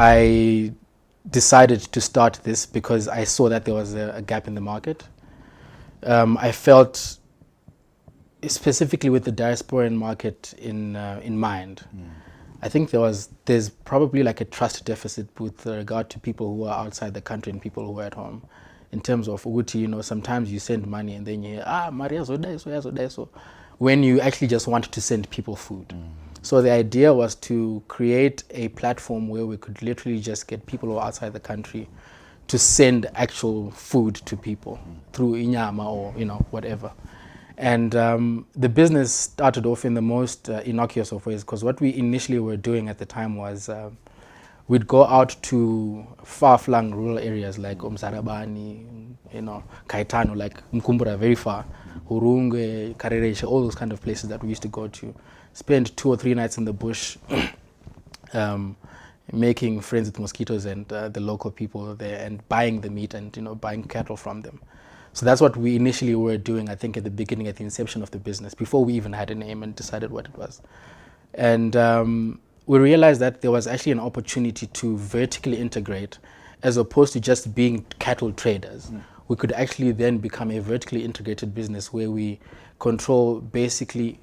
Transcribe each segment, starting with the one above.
I decided to start this because I saw that there was a gap in the market. I felt, specifically with the diasporan market in mind, I think there's probably like a trust deficit with regard to people who are outside the country and people who are at home, in terms of Uguti, you know, sometimes you send money and then you hear, Maria so when you actually just want to send people food. So the idea was to create a platform where we could literally just get people who are outside the country to send actual food to people through Nyama or, you know, whatever. And the business started off in the most innocuous of ways, because what we initially were doing at the time was we'd go out to far-flung rural areas like Umzarabani, you know, Kaitano, like Mkumbura, very far, Hurunge, Kareresha, all those kind of places that we used to go to. Spend 2 or 3 nights in the bush, making friends with mosquitoes and the local people there, and buying the meat and, you know, buying cattle from them. So that's what we initially were doing, I think, at the beginning, at the inception of the business, before we even had a name and decided what it was. And we realized that there was actually an opportunity to vertically integrate, as opposed to just being cattle traders. We could actually then become a vertically integrated business where we control basically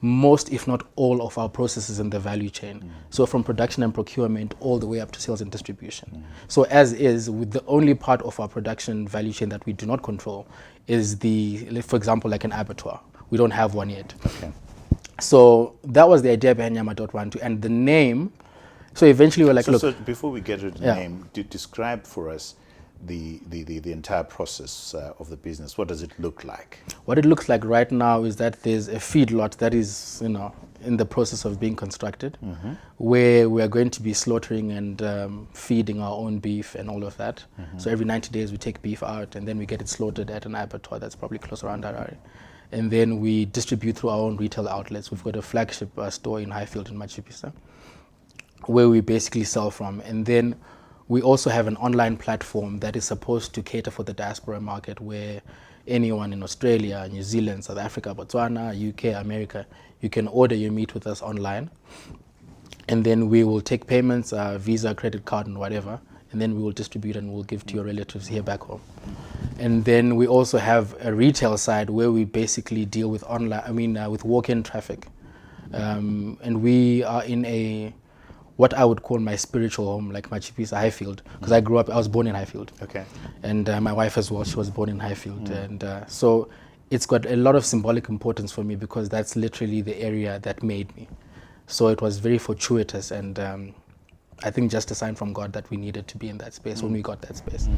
most, if not all, of our processes in the value chain. So from production and procurement all the way up to sales and distribution. So as is, with the only part of our production value chain that we do not control is for example, like an abattoir. We don't have one yet. Okay. So that was the idea behind Nyama Dot Bantu, and the name. So eventually we're like, look. So before we get to the name, describe for us the entire process of the business. What does it look like? What it looks like right now is that there's a feedlot that is, you know, in the process of being constructed, where we are going to be slaughtering and feeding our own beef and all of that. So every 90 days we take beef out and then we get it slaughtered at an abattoir that's probably close around Harare. And then we distribute through our own retail outlets. We've got a flagship store in Highfield in Machipisa, where we basically sell from. And then we also have an online platform that is supposed to cater for the diaspora market, where anyone in Australia, New Zealand, South Africa, Botswana, UK, America, you can order your meat with us online. And then we will take payments, Visa, credit card, and whatever. And then we will distribute and we'll give to your relatives here back home. And then we also have a retail side where we basically deal with with walk-in traffic. And we are in what I would call my spiritual home, like Machipisa, Highfield, because I was born in Highfield. Okay. And my wife as well, she was born in Highfield. And so it's got a lot of symbolic importance for me, because that's literally the area that made me. So it was very fortuitous, and I think just a sign from God that we needed to be in that space when we got that space.